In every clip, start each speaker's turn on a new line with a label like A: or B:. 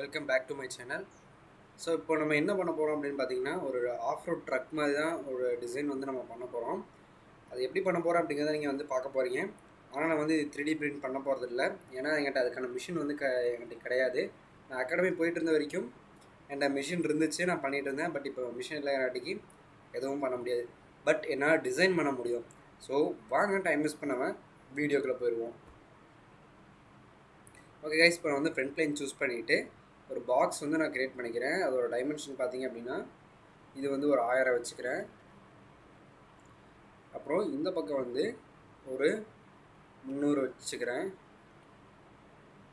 A: Welcome back to my channel. So இப்போ நம்ம என்ன பண்ண போகிறோம் அப்படின்னு பார்த்தீங்கன்னா, ஒரு ஆஃப் ரோட் ட்ரக் மாதிரி தான் ஒரு டிசைன் வந்து நம்ம பண்ண போகிறோம். அது எப்படி பண்ண போகிறோம் அப்படிங்கிறத நீங்கள் வந்து பார்க்க போகிறீங்க. ஆனால் நான் வந்து 3D பிரிண்ட் பண்ண போகிறது இல்லை. ஏன்னா என்கிட்ட அதுக்கான மிஷின் வந்து என்கிட்ட கிடையாது. நான் அகாடமி போயிட்டு இருந்த வரைக்கும் என்கிட்ட மிஷின் இருந்துச்சு, நான் பண்ணிகிட்டு இருந்தேன். பட் இப்போ மிஷின் இல்லாட்டிக்கு எதுவும் பண்ண முடியாது. பட் என்னால் டிசைன் பண்ண முடியும். ஸோ வாங்க டைம் வேஸ்ட் பண்ணாமல் வீடியோக்குள்ளே போயிடுவோம். ஓகே கைஸ், இப்போ நான் வந்து ஃப்ரண்ட் லைன் சூஸ் பண்ணிவிட்டு ஒரு பாக்ஸ் வந்து நான் க்ரியேட் பண்ணிக்கிறேன். அதோட டைமென்ஷன் பார்த்தீங்க அப்படின்னா இது வந்து ஒரு 1000 வச்சுக்கிறேன். அப்புறம் இந்த பக்கம் வந்து ஒரு 300 வச்சுக்கிறேன்.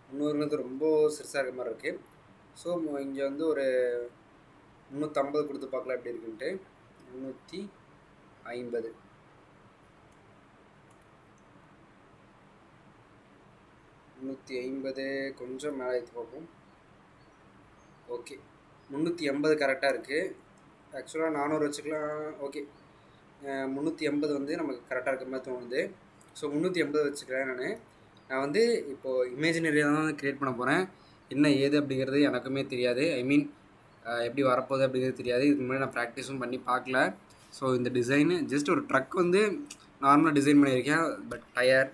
A: 300ங்கிறது ரொம்ப சிறுசாக இருக்க மாதிரி இருக்குது. ஸோ இங்கே வந்து ஒரு 350 கொடுத்து பார்க்கலாம் எப்படி இருக்குன்ட்டு. 350 350 கொஞ்சம் மேலே எடுத்து பார்ப்போம். ஓகே, 380 கரெக்டாக இருக்குது. ஆக்சுவலாக 400 வச்சுக்கலாம். ஓகே, 380 வந்து நமக்கு கரெக்டாக இருக்க மாதிரி தோணுது. ஸோ 380 வச்சுக்கிறேன். நான் வந்து இப்போது இமேஜினரியாக தான் க்ரியேட் பண்ண போகிறேன். என்ன ஏது அப்படிங்கிறது எனக்குமே தெரியாது. ஐ மீன் எப்படி வரப்போகுது அப்படிங்கிறது தெரியாது. இதுக்கு முன்னாடி நான் ப்ராக்டிஸும் பண்ணி பார்க்கல. ஸோ இந்த டிசைனு ஜஸ்ட் ஒரு ட்ரக் வந்து நார்மலாக டிசைன் பண்ணியிருக்கேன். பட் டயர்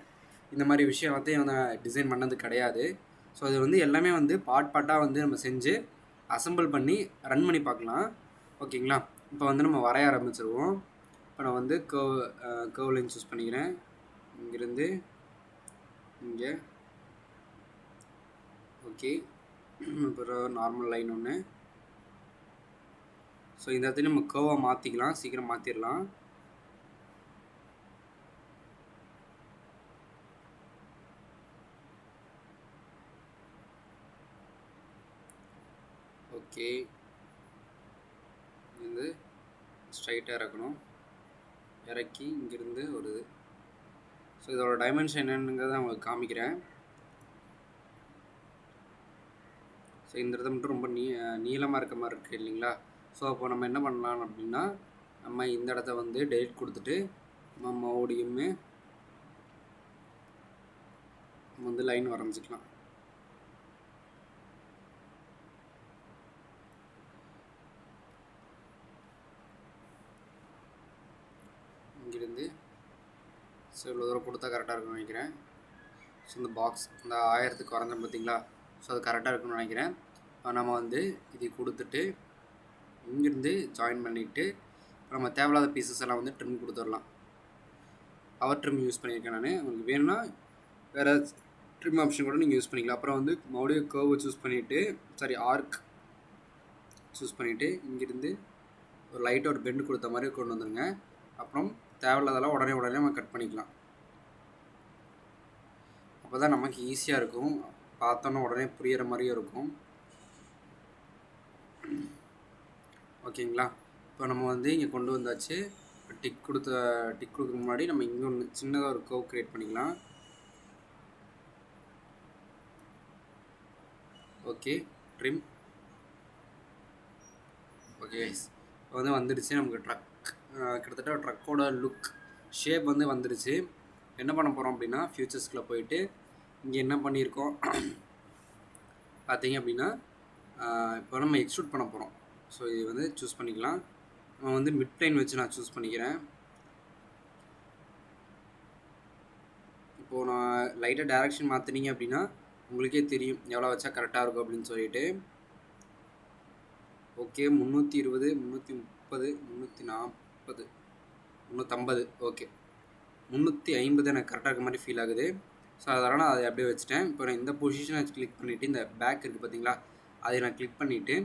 A: இந்த மாதிரி விஷயம் எல்லாத்தையும் நான் டிசைன் பண்ணது கிடையாது. ஸோ இது வந்து எல்லாமே வந்து பார்ட்டாக வந்து நம்ம செஞ்சு அசம்பிள் பண்ணி ரன் பண்ணி பார்க்கலாம். ஓகேங்களா? இப்போ வந்து நம்ம வரைய ஆரம்பிச்சிருவோம். இப்போ நான் வந்து கர்வ் லைன் சூஸ் பண்ணிக்கிறேன். இங்கேருந்து இங்கே ஓகே, அப்புறம் நார்மல் லைன் ஒன்று. ஸோ இந்த இடத்துல நம்ம கர்வாக மாற்றிக்கலாம், சீக்கிரம் மாற்றிடலாம். ஓகே, இருந்து ஸ்ட்ரைட்டாக இறக்கணும். இறக்கி இங்கேருந்து ஒரு ஸோ இதோட டைமென்ஷன் என்னங்கிறத உங்களுக்கு காமிக்கிறேன். ஸோ இந்த இடத்த மட்டும் ரொம்ப நீளமாக இருக்க மாதிரி இருக்குது இல்லைங்களா? ஸோ அப்போ நம்ம என்ன பண்ணலாம் அப்படின்னா, நம்ம இந்த இடத்த வந்து டெலிட் கொடுத்துட்டு நம்ம மறுபடியுமே நம்ம வந்து லைன் வரைஞ்சிக்கலாம். இங்கிருந்து ஸோ இவ்வளோ தூரம் கொடுத்தா கரெக்டாக இருக்குன்னு நினைக்கிறேன். ஸோ இந்த பாக்ஸ் இந்த 1000க்கு குறைஞ்சோம் பார்த்தீங்களா? ஸோ அது கரெக்டாக இருக்குன்னு நினைக்கிறேன். நம்ம வந்து இது கொடுத்துட்டு இங்கேருந்து ஜாயின் பண்ணிவிட்டு நம்ம தேவையில்லாத பீசஸ் எல்லாம் வந்து ட்ரிம் கொடுத்துடலாம். பவர் ட்ரிம் யூஸ் பண்ணியிருக்கேன் நான். உங்களுக்கு வேணும்னா வேறு ட்ரிம் ஆப்ஷன் கூட நீங்கள் யூஸ் பண்ணிக்கலாம். அப்புறம் வந்து மறுபடியும் கர்வ் சூஸ் பண்ணிவிட்டு ஆர்க் சூஸ் பண்ணிவிட்டு இங்கேருந்து ஒரு லைட்டாக ஒரு பெண்டு கொடுத்த மாதிரி கொண்டு வந்துடுங்க. அப்புறம் தேவையில்லாதெல்லாம் உடனே நம்ம கட் பண்ணிக்கலாம். அப்போ தான் நமக்கு ஈஸியாக இருக்கும், பார்த்தோன்னா உடனே புரிகிற மாதிரியும் இருக்கும். ஓகேங்களா? இப்போ நம்ம வந்து இங்கே கொண்டு வந்தாச்சு. டிக் கொடுக்க முன்னாடி நம்ம இங்கே ஒன்று சின்னதாக ஒரு கர்வ் க்ரியேட் பண்ணிக்கலாம். Okay, trim. ஓகே, இப்போ வந்து வந்துடுச்சு நமக்கு ட்ரக். கிட்டத்தட்ட ட்ரக்கோட லுக் ஷேப் வந்து வந்துடுச்சு. என்ன பண்ண போகிறோம் அப்படின்னா, ஃபியூச்சர்ஸ்குள்ளே போயிட்டு இங்கே என்ன பண்ணியிருக்கோம் பார்த்தீங்க அப்படின்னா, இப்போ நம்ம எக்ஸ்ட்ரூட் பண்ண போகிறோம். ஸோ இது வந்து சூஸ் பண்ணிக்கலாம். நம்ம வந்து மிட் ப்ளைன் வச்சு நான் சூஸ் பண்ணிக்கிறேன். இப்போது நான் லைட்டாக டைரக்ஷன் மாற்றினீங்க அப்படின்னா உங்களுக்கே தெரியும் எவ்வளோ வச்சா கரெக்டாக இருக்கும் அப்படின்னு சொல்லிட்டு. ஓகே, 320 330 340 350. ஓகே, 350 எனக்கு கரெக்டாக இருக்க மாதிரி ஃபீல் ஆகுது. ஸோ அதனால் நான் அதை அப்படியே வச்சுட்டேன். இப்போ நான் இந்த பொசிஷனை கிளிக் பண்ணிவிட்டு இந்த பேக் இருக்குது பார்த்தீங்களா, அதை நான் கிளிக் பண்ணிவிட்டு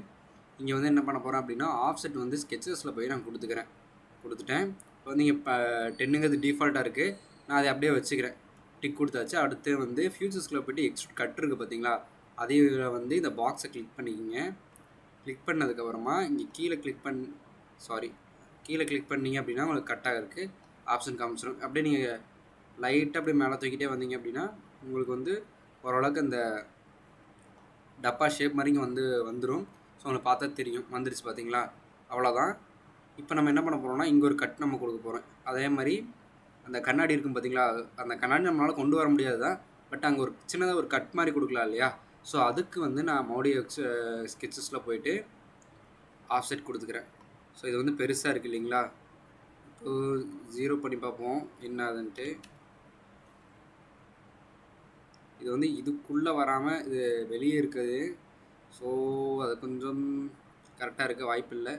A: இங்கே வந்து என்ன பண்ண போகிறேன் அப்படின்னா, ஆஃப்செட் வந்து ஸ்கெச்சஸில் போய் நான் கொடுத்துட்டேன். இப்போ வந்து இங்கே 10ங்கிறது டிஃபால்ட்டாக இருக்குது. நான் அதை அப்படியே வச்சுக்கிறேன். டிக் கொடுத்தாச்சு. அடுத்து வந்து ஃபியூச்சர்ஸ்குள்ளே போய்ட்டு எக்ஸ்ட்ரூட் கட் இருக்குது பார்த்தீங்களா, அதே வந்து இந்த பாக்ஸை கிளிக் பண்ணிக்கிங்க. கிளிக் பண்ணதுக்கப்புறமா இங்கே கீழே கிளிக் பண்ணிங்க அப்படின்னா உங்களுக்கு கட்டாக இருக்குது ஆப்ஷன் காமிச்சிடும். அப்படியே நீங்கள் லைட்டாக அப்படியே மேலே தூக்கிட்டே வந்தீங்க அப்படின்னா உங்களுக்கு வந்து ஓரளவுக்கு அந்த டப்பா ஷேப் மாதிரி இங்கே வந்துடும். ஸோ உங்களுக்கு பார்த்தா தெரியும், வந்துடுச்சு பார்த்தீங்களா? அவ்வளோதான். இப்போ நம்ம என்ன பண்ண போகிறோம்னா, இங்கே ஒரு கட் நம்ம கொடுக்க போகிறோம். அதே மாதிரி அந்த கண்ணாடி இருக்கும் பார்த்தீங்களா, அந்த கண்ணாடி நம்மளால் கொண்டு வர முடியாது தான். பட் அங்கே ஒரு சின்னதாக ஒரு கட் மாதிரி கொடுக்கலாம் இல்லையா? ஸோ அதுக்கு வந்து நான் மறுபடியும் ஸ்கெட்சஸில் போயிட்டு ஆஃப்செட் கொடுத்துக்கிறேன். ஸோ இது வந்து பெருசாக இருக்குது இல்லைங்களா? இப்போது 0 பண்ணி பார்ப்போம் என்ன ஆகுதுன்ட்டு. இது வந்து இதுக்குள்ளே வராமல் இது வெளியே இருக்குது. ஸோ அது கொஞ்சம் கரெக்டாக இருக்க வாய்ப்பு இல்லை.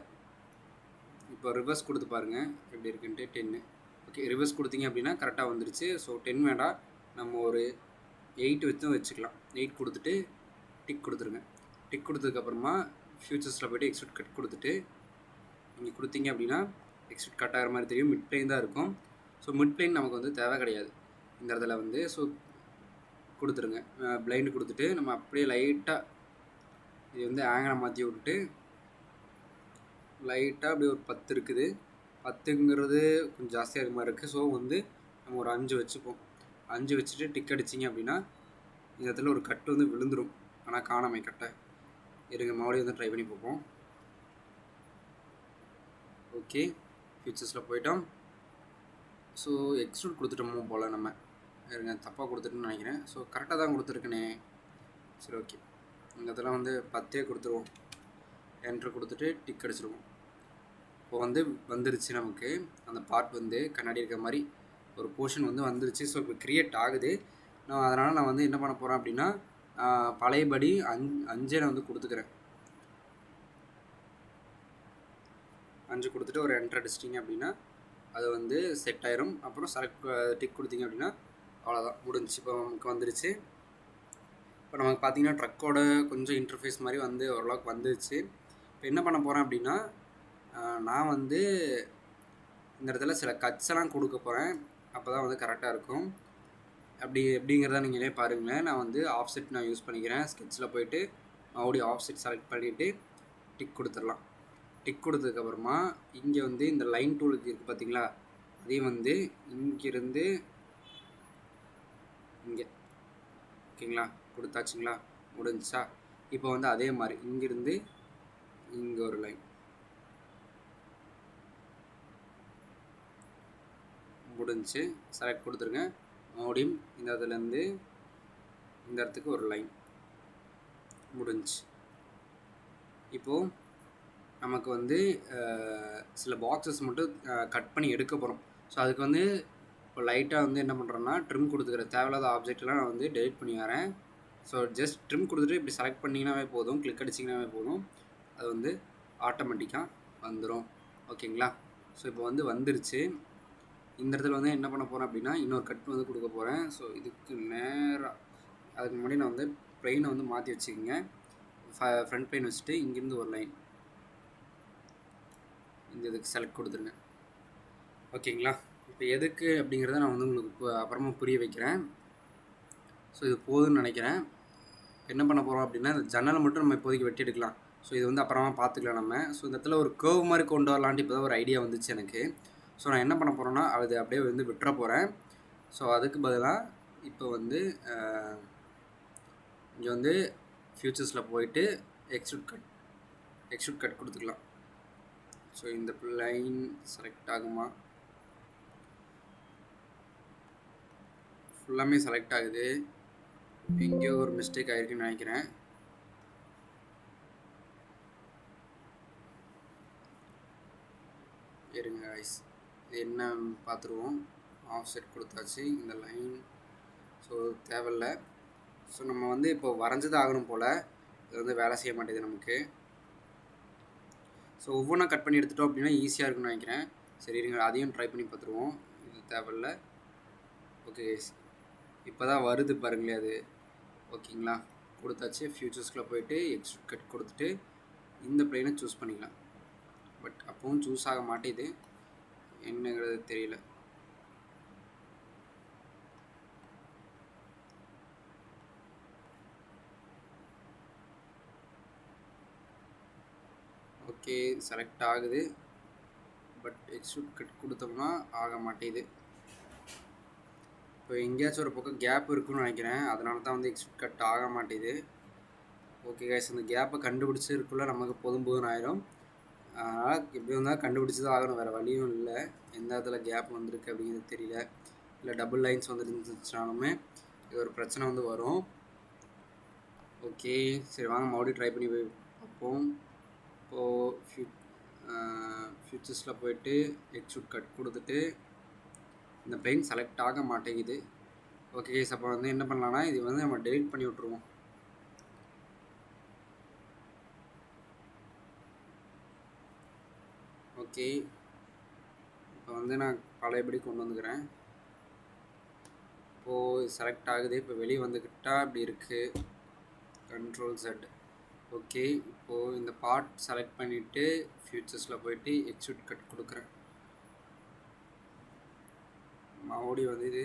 A: இப்போ ரிவர்ஸ் கொடுத்து பாருங்கள் எப்படி இருக்குன்ட்டு. 10 ஓகே, ரிவர்ஸ் கொடுத்தீங்க அப்படின்னா கரெக்டாக வந்துருச்சு. ஸோ 10 வேண்டாம், நம்ம ஒரு 8 வச்சுக்கலாம். 8 கொடுத்துட்டு டிக் கொடுத்துருங்க. டிக் கொடுத்ததுக்கப்புறமா ஃபியூச்சர்ஸில் போய்ட்டு எக்ஸ்ட்ரூட் கட் கொடுத்துட்டு நீங்கள் கொடுத்தீங்க அப்படின்னா எக்ஸ்ட்ரூட் கட் ஆகிற மாதிரி தெரியும். மிட் பிளேன் தான் இருக்கும். ஸோ மிட் பிளேன் நமக்கு வந்து தேவை கிடையாது இந்த இடத்துல வந்து. ஸோ கொடுத்துருங்க. பிளைண்டு கொடுத்துட்டு நம்ம அப்படியே லைட்டாக இது வந்து ஆங்கிளை மாற்றி விட்டுட்டு லைட்டாக அப்படியே ஒரு 10 இருக்குது. 10ங்கிறது கொஞ்சம் ஜாஸ்தியாக இருக்க மாதிரி இருக்குது. ஸோ வந்து நம்ம ஒரு 5 வச்சுப்போம். 5 வச்சுட்டு டிக் அடிச்சிங்க அப்படின்னா இந்த இடத்துல ஒரு கட்டு வந்து விழுந்துடும். ஆனால் காணாமை கட்டை. இருங்க மறுபடியும் வந்து ட்ரை பண்ணி பார்ப்போம். ஓகே, ஃபியூச்சர்ஸில் போயிட்டோம். ஸோ எக்ஸ்ட்ரூட் கொடுத்துட்டோமோ போல் நம்ம. இருங்க, தப்பாக கொடுத்துட்டுன்னு நினைக்கிறேன். ஸோ கரெக்டாக தான் கொடுத்துருக்கனே. சரி, ஓகே, இந்த இடத்துல வந்து 10 கொடுத்துருவோம். என்ட்ரு கொடுத்துட்டு டிக் அடிச்சிருவோம். இப்போ வந்து வந்துருச்சு நமக்கு அந்த பார்ட் வந்து கண்ணாடி இருக்கிற மாதிரி ஒரு போர்ஷன் வந்து வந்துருச்சு. ஸோ இப்போ க்ரியேட் ஆகுது. அதனால் நான் வந்து என்ன பண்ண போகிறேன் அப்படின்னா பழையபடி 5 நான் வந்து கொடுத்துக்கிறேன். 5 கொடுத்துட்டு ஒரு என்ட்ரு அடிச்சிட்டிங்க அப்படின்னா அது வந்து செட் ஆயிரும். அப்புறம் செலக்ட் டிக் கொடுத்தீங்க அப்படின்னா அவ்வளோதான், முடிஞ்சிச்சு. இப்போ நமக்கு வந்துருச்சு. இப்போ நமக்கு பார்த்தீங்கன்னா ட்ரக்கோட கொஞ்சம் இன்டர்ஃபேஸ் மாதிரி வந்து ஓரளவுக்கு வந்துருச்சு. இப்போ என்ன பண்ண போகிறேன் அப்படின்னா நான் வந்து இந்த இடத்துல சில கட்ஸ் எல்லாம் கொடுக்க போகிறேன். அப்போ தான் வந்து கரெக்டாக இருக்கும். எப்படிங்கிறத நீங்களே பாருங்களேன். நான் வந்து ஆஃப்செட் நான் யூஸ் பண்ணிக்கிறேன். ஸ்கெட்சில் போயிட்டு மறுபடியும் ஆஃப்செட் செலக்ட் பண்ணிவிட்டு டிக் கொடுத்துடலாம். டிக் கொடுத்ததுக்கப்புறமா இங்கே வந்து இந்த லைன் டூல் இருக்குது பார்த்தீங்களா, அதையும் வந்து இங்கிருந்து இங்கே ஓகேங்களா கொடுத்தாச்சுங்களா, முடிஞ்சா. இப்போ வந்து அதே மாதிரி இங்கிருந்து இங்கே ஒரு லைன் முடிஞ்சு செலக்ட் கொடுத்துருங்க. மறுபடியும் இந்த இடத்துலேருந்து இந்த இடத்துக்கு ஒரு லைன் முடிஞ்சு. இப்போது நமக்கு வந்து சில பாக்ஸஸ் மட்டும் கட் பண்ணி எடுக்க போகிறோம். ஸோ அதுக்கு வந்து இப்போ லைட்டாக வந்து என்ன பண்ணுறோன்னா ட்ரிம் கொடுத்துக்கிறேன். தேவையில்லாத ஆப்ஜெக்ட்லாம் நான் வந்து டெலிட் பண்ணி வரேன். ஸோ ஜஸ்ட் ட்ரிம் கொடுத்துட்டு இப்படி செலக்ட் பண்ணிங்கன்னாவே போதும், கிளிக் அடிச்சிங்கனாவே போதும், அது வந்து ஆட்டோமேட்டிக்காக வந்துடும். ஓகேங்களா? ஸோ இப்போ வந்து வந்துருச்சு. இந்த இடத்துல வந்து என்ன பண்ண போகிறேன் அப்படின்னா இன்னொரு கட் வந்து கொடுக்க போகிறேன். ஸோ இதுக்கு நேராக அதுக்கு முன்னாடி நான் வந்து ப்ளைனை வந்து மாற்றி வச்சுக்கோங்க. ஃப்ரண்ட் ப்ளைன் வச்சுட்டு இங்கேருந்து ஒரு லைன் இந்த இதுக்கு செலக்ட் கொடுத்துருங்க. ஓகேங்களா? இப்போ எதுக்கு அப்படிங்கிறத நான் வந்து உங்களுக்கு அப்புறமா புரிய வைக்கிறேன். ஸோ இது போதும்னு நினைக்கிறேன். என்ன பண்ண போகிறோம் அப்படின்னா இந்த ஜன்னலை மட்டும் நம்ம இப்போதைக்கு வெட்டி எடுக்கலாம். ஸோ இது வந்து அப்புறமா பார்த்துக்கலாம் நம்ம. ஸோ இந்த இடத்துல ஒரு கர்வ் மாதிரி கொண்டு வரலான்ட்டு இப்போ தான் ஒரு ஐடியா வந்துச்சு எனக்கு. ஸோ நான் என்ன பண்ண போகிறேன்னா அது அப்படியே வந்து விட்டுற போகிறேன். ஸோ அதுக்கு பதிலாக இப்போ வந்து இங்கே வந்து ஃபியூச்சர்ஸில் போயிட்டு எக்ஸ்ட்ரூட் கட் கொடுத்துக்கலாம். ஸோ இந்த லைன் செலக்ட் ஆகுமா, ஃபுல்லாமே செலக்ட் ஆகுது. எங்கேயோ ஒரு மிஸ்டேக் ஆகிருக்குன்னு நினைக்கிறேன். இருங்க கைஸ், இது என்ன பார்த்துருவோம். ஆஃப்செட் கொடுத்தாச்சு. இந்த லைன் ஸோ தேவையில்லை. ஸோ நம்ம வந்து இப்போ வரைஞ்சது ஆகணும் போல். இது வந்து வேலை செய்ய மாட்டேங்குது நமக்கு. ஸோ ஒவ்வொன்றா கட் பண்ணி எடுத்துட்டோம் அப்படின்னா ஈஸியாக இருக்குன்னு நினைக்கிறேன். சரி இருங்க, அதையும் ட்ரை பண்ணி பார்த்துருவோம். இது தேவையில்லை. ஓகே கைஸ், இப்போ தான் வருது பாருங்களே அது. ஓகேங்களா? கொடுத்தாச்சு. ஃபியூச்சர்ஸ்குள்ளே போயிட்டு எக்ஸ்ட்ரூட் கட் கொடுத்துட்டு இந்த ப்ளைனை சூஸ் பண்ணிக்கலாம். பட் அப்பவும் சூஸ் ஆக மாட்டேது, என்னங்கிறது தெரியல. ஓகே, செலக்ட் ஆகுது. பட் எக்ஸ்ட்ரூட் கட் கொடுத்தோம்னா ஆக மாட்டேது. இப்போ எங்கேயாச்சும் ஒரு பக்கம் கேப் இருக்குன்னு நினைக்கிறேன். அதனால தான் வந்து எக்ஸ்ட்ரூட் கட் ஆக மாட்டேது. ஓகே கைஸ், அந்த கேப்பை கண்டுபிடிச்சிருக்குள்ள நமக்கு போதும் ஆயிரும். அதனால் எப்படி இருந்தால் கண்டுபிடிச்சி தான் ஆகணும், வேறு வழியும் இல்லை. எந்த இடத்துல கேப் வந்திருக்கு அப்படிங்கிறது தெரியல. இல்லை டபுள் லைன்ஸ் வந்துருந்துச்சுனாலுமே இது ஒரு பிரச்சனை வந்து வரும். ஓகே, சரி வாங்க மறுபடியும் ட்ரை பண்ணி போய் பார்ப்போம். இப்போது ஃபியூச்சர்ஸில் போயிட்டு எக்ஸ்ட்ரூட் கட் கொடுத்துட்டு இந்த பிளேன் செலக்ட் ஆக மாட்டேங்குது. ஓகே கைஸ், அப்போ வந்து என்ன பண்ணலான்னா இது வந்து நம்ம டெலிட் பண்ணி விட்ருவோம். ஓகே, இப்போ வந்து நான் பழையபடி கொண்டு வந்துக்கிறேன். இப்போது செலக்ட் ஆகுது. இப்போ வெளியே வந்துக்கிட்டா அப்படி இருக்குது. Ctrl Z. ஓகே, இப்போது இந்த பார்ட் செலக்ட் பண்ணிவிட்டு ஃபியூச்சர்ஸில் போயிட்டு எக்ஸ்ட்ரூட் கட் கொடுக்குறேன். மறுபடி வந்து இது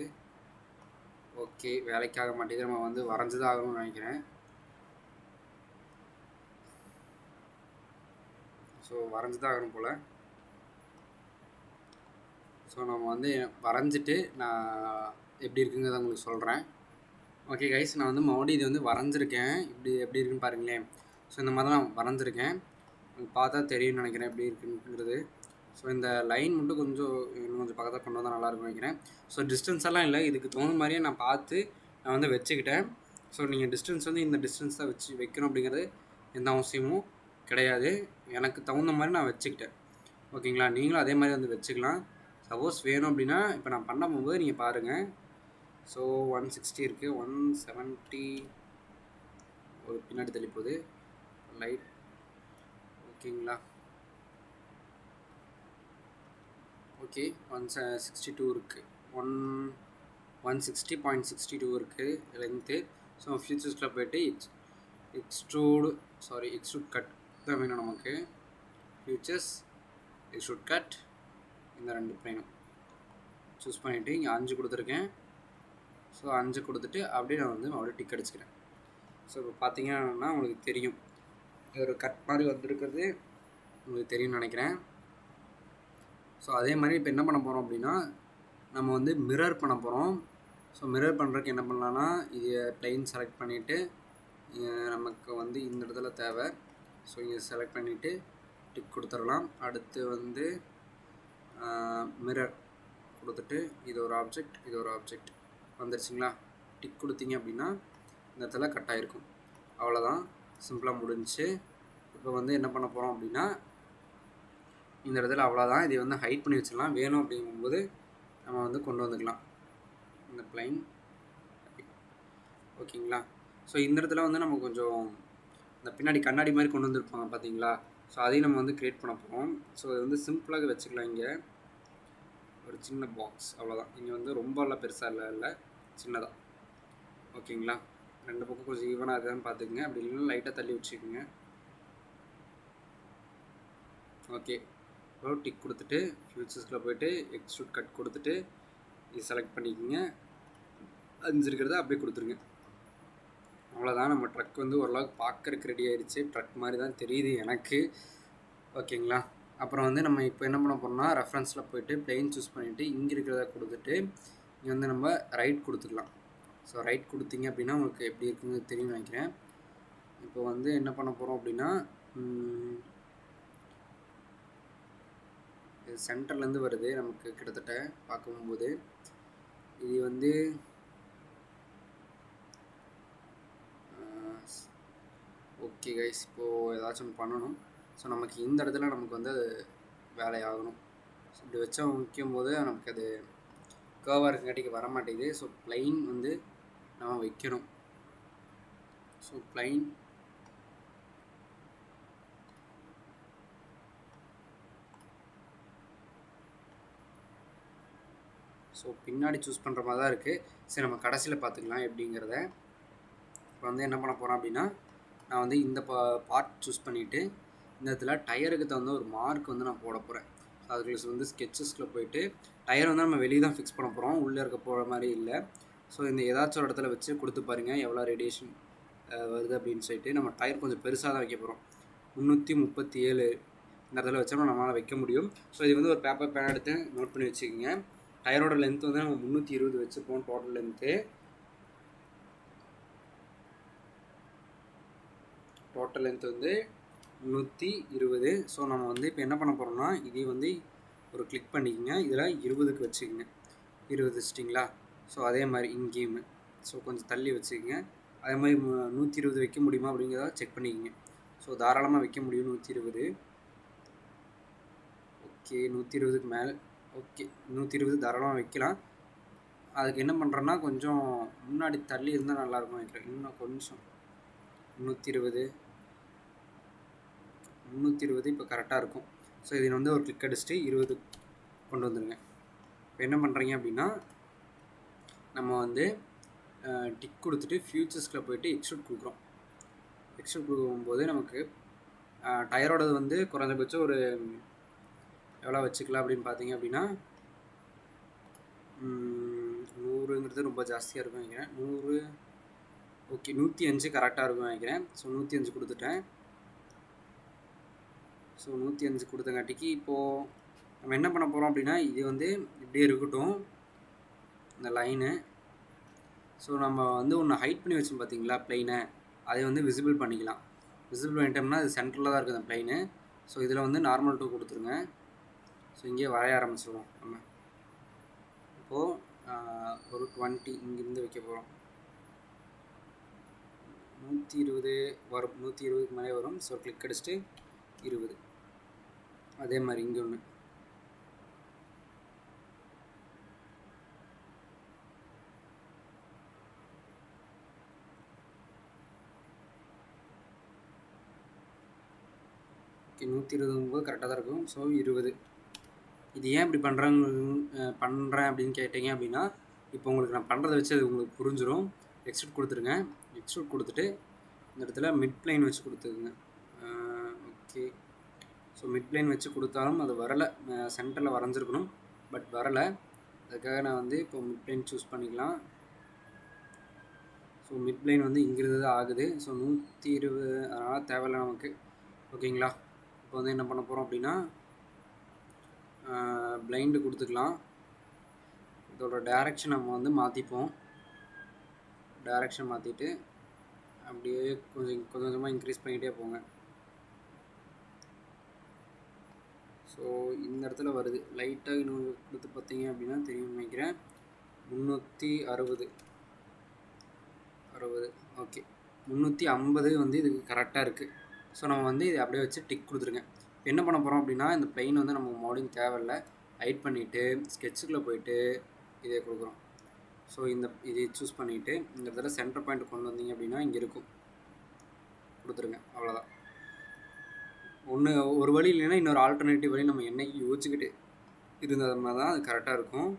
A: ஓகே வேலைக்காக மாட்டேங்குது. நம்ம வந்து வரைஞ்சுதான் ஆகணும்னு நினைக்கிறேன். ஸோ வரைஞ்சுதான் ஆகணும் போல். ஸோ நம்ம வந்து வரைஞ்சிட்டு நான் எப்படி இருக்குங்கிறத உங்களுக்கு சொல்கிறேன். ஓகே கைஸ், நான் வந்து மறுபடியும் இது வந்து வரைஞ்சிருக்கேன். இப்படி எப்படி இருக்குன்னு பாருங்களேன். ஸோ இந்த மாதிரி தான் நான் வரைஞ்சிருக்கேன். உங்களுக்கு பார்த்தா தெரியும்னு நினைக்கிறேன் எப்படி இருக்குங்கிறது. ஸோ இந்த லைன் மட்டும் இன்னும் கொஞ்சம் பக்கத்தில் கொண்டு வந்தால் நல்லாயிருக்கும்னு நினைக்கிறேன். ஸோ டிஸ்டன்ஸ் எல்லாம் இல்லை, இதுக்கு தகுந்த மாதிரியே நான் பார்த்து நான் வந்து வச்சுக்கிட்டேன். ஸோ நீங்கள் டிஸ்டன்ஸ் வந்து இந்த டிஸ்டன்ஸ் தான் வைக்கணும் அப்படிங்கிறது எந்த அவசியமும் கிடையாது. எனக்கு தகுந்த மாதிரி நான் வச்சுக்கிட்டேன். ஓகேங்களா, நீங்களும் அதே மாதிரி வந்து வச்சுக்கலாம். சப்போஸ் வேணும் அப்படின்னா இப்போ நான் பண்ண போகும்போது நீங்கள் பாருங்கள். ஸோ 160 இருக்குது, 170 ஒரு பின்னாடி தள்ளி போகுது லைட். ஓகேங்களா, ஓகே 162 இருக்குது, 160.62 இருக்குது லென்த்து. ஸோ ஃபியூச்சர்ஸில் போய்ட்டு எக்ஸ்ட்ரூட் கட் தான் வேணும் நமக்கு. ஃபியூச்சர்ஸ், எக்ஸ்ட்ரூட் கட், இந்த 2 பிளைனும் சூஸ் பண்ணிவிட்டு இங்கே 5 கொடுத்துருக்கேன். ஸோ 5 கொடுத்துட்டு அப்படியே நான் வந்து மறுபடியும் டிக் அடிச்சுக்கிறேன். ஸோ இப்போ பார்த்தீங்கன்னா உங்களுக்கு தெரியும், ஒரு கட் மாதிரி வந்துருக்கிறது உங்களுக்கு தெரியும்னு நினைக்கிறேன். ஸோ அதே மாதிரி இப்போ என்ன பண்ண போகிறோம் அப்படின்னா நம்ம வந்து மிரர் பண்ண போகிறோம். ஸோ மிரர் பண்ணுறதுக்கு என்ன பண்ணலான்னா இது பிளைன் செலக்ட் பண்ணிவிட்டு நமக்கு வந்து இந்த இடத்துல தேவை. ஸோ இங்கே செலக்ட் பண்ணிவிட்டு டிக் கொடுத்துடலாம். அடுத்து வந்து மிரர் கொடுத்துட்டு இது ஒரு ஆப்ஜெக்ட், இது ஒரு ஆப்ஜெக்ட் வந்துருச்சுங்களா. டிக் கொடுத்தீங்க அப்படின்னா இந்த இடத்துல கட் ஆகிருக்கும். அவ்வளோதான், சிம்பிளாக முடிஞ்சு. இப்போ வந்து என்ன பண்ண போகிறோம் அப்படின்னா இந்த இடத்துல அவ்வளோதான். இதை வந்து ஹைட் பண்ணி வச்சிடலாம். வேணும் அப்படிங்கும்போது நம்ம வந்து கொண்டு வந்துக்கலாம் இந்த பிளைன். ஓகேங்களா, ஸோ இந்த இடத்துல வந்து நம்ம கொஞ்சம் இந்த பின்னாடி கண்ணாடி மாதிரி கொண்டு வந்துருப்பாங்க பார்த்தீங்களா. ஸோ அதையும் நம்ம வந்து க்ரியேட் பண்ண போகிறோம். ஸோ இது வந்து சிம்பிளாக வச்சுக்கலாம். இங்கே ஒரு சின்ன பாக்ஸ், அவ்வளோதான். இங்கே வந்து ரொம்ப எல்லாம் பெருசாக இல்லை, சின்னதாக. ஓகேங்களா, 2 பக்கம் கொஞ்சம் ஈவனாக இருக்கான்னு பார்த்துக்குங்க. அப்படி இல்லைன்னா லைட்டாக தள்ளி வச்சுக்கோங்க. ஓகே, அப்புறம் டிக் கொடுத்துட்டு ஃபியூச்சர்ஸில் போய்ட்டு எக்ஸ்ட்ரூட் கட் கொடுத்துட்டு இது செலக்ட் பண்ணிக்கோங்க. 5 இருக்கிறத அப்படியே கொடுத்துருங்க. அவ்வளோதான், நம்ம ட்ரக் வந்து ஓரளவுக்கு பார்க்கறதுக்கு ரெடி ஆயிடுச்சு. ட்ரக் மாதிரி தான் தெரியுது எனக்கு. ஓகேங்களா, அப்புறம் வந்து நம்ம இப்போ என்ன பண்ண போகிறோம்னா ரெஃபரன்ஸில் போய்ட்டு பிளெயின் சூஸ் பண்ணிவிட்டு இங்கே இருக்கிறத கொடுத்துட்டு இங்கே வந்து நம்ம ரைட் கொடுத்துக்கலாம். ஸோ ரைட் கொடுத்தீங்க அப்படின்னா உங்களுக்கு எப்படி இருக்குன்னு தெரியும்னு நினைக்கிறேன். இப்போ வந்து என்ன பண்ண போகிறோம் அப்படின்னா இது சென்டர்லேருந்து வருது நமக்கு கிட்டத்தட்ட பார்க்கும்போது. இது வந்து ஓகே கைஸ், இப்போது ஏதாச்சும் பண்ணணும். ஸோ நமக்கு இந்த இடத்துல நமக்கு வந்து அது வேலையாகணும். ஸோ இப்படி வச்சா வைக்கும் போது நமக்கு அது கர்வாக இருக்கங்காட்டிக்கு வர மாட்டேங்குது. ஸோ பிளைன் வந்து நம்ம வைக்கணும். ஸோ பிளைன் ஸோ பின்னாடி சூஸ் பண்ணுற மாதிரி தான் இருக்குது. சரி, நம்ம கடைசியில் பார்த்துக்கலாம் எப்படிங்கிறத. இப்போ வந்து என்ன பண்ண போகிறோம் அப்படின்னா நான் வந்து இந்த பார்ட் சூஸ் பண்ணிவிட்டு இந்த இடத்துல டயருக்கு தகுந்த ஒரு மார்க் வந்து நான் போட போகிறேன். அதுக்கு வந்து ஸ்கெட்சஸில் போயிட்டு டயர் வந்து நம்ம வெளியே தான் ஃபிக்ஸ் பண்ண போகிறோம், உள்ளே இருக்க போகிற மாதிரி இல்லை. ஸோ இந்த ஏதாச்சும் ஒரு இடத்துல வச்சு கொடுத்து பாருங்கள் எவ்வளோ ரேடியேஷன் வருது அப்படின்னு சொல்லிட்டு. நம்ம டயர் கொஞ்சம் பெருசாக தான் வைக்க போகிறோம். 337 இந்த இடத்துல வச்சோம்னா நம்மளால் வைக்க முடியும். ஸோ இது வந்து ஒரு பேப்பர் பேன் எடுத்து நோட் பண்ணி வச்சுக்கோங்க. டயரோட லென்த் வந்து நம்ம 320 வச்சுப்போம். டோட்டல் லென்த் வந்து 320. ஸோ நம்ம வந்து இப்போ என்ன பண்ண போகிறோம்னா இதே வந்து ஒரு கிளிக் பண்ணிக்கோங்க. இதில் 20க்கு வச்சுக்கோங்க. 20 வச்சிட்டிங்களா. ஸோ அதே மாதிரி இங்கேயுமே ஸோ கொஞ்சம் தள்ளி வச்சுக்கோங்க. அதே மாதிரி 120 வைக்க முடியுமா அப்படிங்கிறத செக் பண்ணிக்கோங்க. ஸோ தாராளமாக வைக்க முடியும் 120. ஓகே 120க்கு மேலே. ஓகே 120 தாராளமாக வைக்கலாம். அதுக்கு என்ன பண்ணுறேன்னா கொஞ்சம் முன்னாடி தள்ளி இருந்தால் நல்லாயிருக்கும் நினைக்கிறேன். இன்னும் கொஞ்சம் 320 இப்போ கரெக்டாக இருக்கும். ஸோ இதில் வந்து ஒரு கிளிக் அடிச்சுட்டு 20 கொண்டு வந்துடுங்க. இப்போ என்ன பண்ணுறீங்க அப்படின்னா நம்ம வந்து டிக் கொடுத்துட்டு ஃபியூச்சர்ஸில் போய்ட்டு எக்ஸ்ட்ரூட் கொடுக்குறோம். எக்ஸ்ட்ரூட் கொடுக்கும்போது நமக்கு டயரோடது வந்து குறைஞ்சபட்சம் ஒரு எவ்வளோ வச்சுக்கலாம் அப்படின்னு பார்த்தீங்க அப்படின்னா 100ங்கிறது ரொம்ப ஜாஸ்தியாக இருக்கும் நினைக்கிறேன். 100 ஓகே 105 கரெக்டாக இருக்கும் நினைக்கிறேன். ஸோ 105 கொடுத்துட்டேன். ஸோ 105 கொடுத்தங்காட்டிக்கு இப்போது நம்ம என்ன பண்ண போகிறோம் அப்படின்னா இது வந்து இப்படியே இருக்கட்டும் இந்த லைனு. ஸோ நம்ம வந்து ஒன்று ஹைட் பண்ணி வச்சோம் பார்த்தீங்களா பிளெயினை, அதை வந்து விசிபிள் பண்ணிக்கலாம். விசிபிள் பண்ணிட்டோம்னா அது சென்டரில் தான் இருக்குது அந்த பிளெயினு. ஸோ இதில் வந்து நார்மல் 2 கொடுத்துருங்க. ஸோ இங்கே வரைய ஆரம்பிச்சிடுவோம் நம்ம. இப்போது ஒரு 20 இங்கேருந்து வைக்க போகிறோம். 120 வரும், 120க்கு மேலே வரும். ஸோ கிளிக் அடிச்சுட்டு 20. அதே மாதிரி இங்கே ஒன்று. ஓகே 120 கரெக்டாக தான் இருக்கும். ஸோ 20. இது ஏன் இப்படி பண்ணுறேன் அப்படின்னு கேட்டிங்க அப்படின்னா இப்போ உங்களுக்கு நான் பண்ணுறதை வச்சு அது உங்களுக்கு புரிஞ்சிடும். எக்ஸ்ட்ரூட் கொடுத்துருங்க. எக்ஸ்ட்ரூட் கொடுத்துட்டு இந்த இடத்துல மிட் பிளைன் வச்சு கொடுத்துருங்க. ஓகே ஸோ மிட் பிளைன் வச்சு கொடுத்தாலும் அது வரலை. சென்டரில் வரைஞ்சிருக்கணும் பட் வரலை. அதுக்காக நான் வந்து இப்போ மிட் பிளைன் சூஸ் பண்ணிக்கலாம். ஸோ மிட் பிளைன் வந்து இங்கிருந்து தான் ஆகுது. ஸோ 120 அதனால் தேவையில்லை நமக்கு. ஓகேங்களா. இப்போ வந்து என்ன பண்ண போகிறோம் அப்படின்னா பிளைண்டு கொடுத்துக்கலாம். இதோட டைரக்ஷன் நம்ம வந்து மாற்றிப்போம். டைரக்ஷன் மாற்றிட்டு அப்படியே கொஞ்சம் கொஞ்சமாக இன்க்ரீஸ் பண்ணிகிட்டே போங்க. ஸோ இந்த இடத்துல வருது லைட்டாக இன்னும் கொடுத்து பார்த்தீங்க அப்படின்னா தெரியும் நினைக்கிறேன். 360 ஓகே 350 வந்து இதுக்கு கரெக்டாக இருக்குது. ஸோ நம்ம வந்து இதை அப்படியே வச்சு டிக் கொடுத்துருங்க. இப்போ என்ன பண்ண போகிறோம் அப்படின்னா இந்த பிளெயின் வந்து நமக்கு மாடலிங் தேவையில்லை. ஹைட் பண்ணிவிட்டு ஸ்கெட்சுக்குள்ளே போயிட்டு இதை கொடுக்குறோம். ஸோ இதை சூஸ் பண்ணிவிட்டு இந்த இடத்துல சென்டர் பாயிண்ட் கொண்டு வந்தீங்க அப்படின்னா இங்கே இருக்கும், கொடுத்துருங்க. அவ்வளோதான். ஒரு வழி இல்லைன்னா இன்னொரு ஆல்டர்னேட்டிவ் வழி நம்ம என்னைக்கு யோசிச்சுக்கிட்டு இருந்ததுனா தான் அது கரெக்டாக இருக்கும்.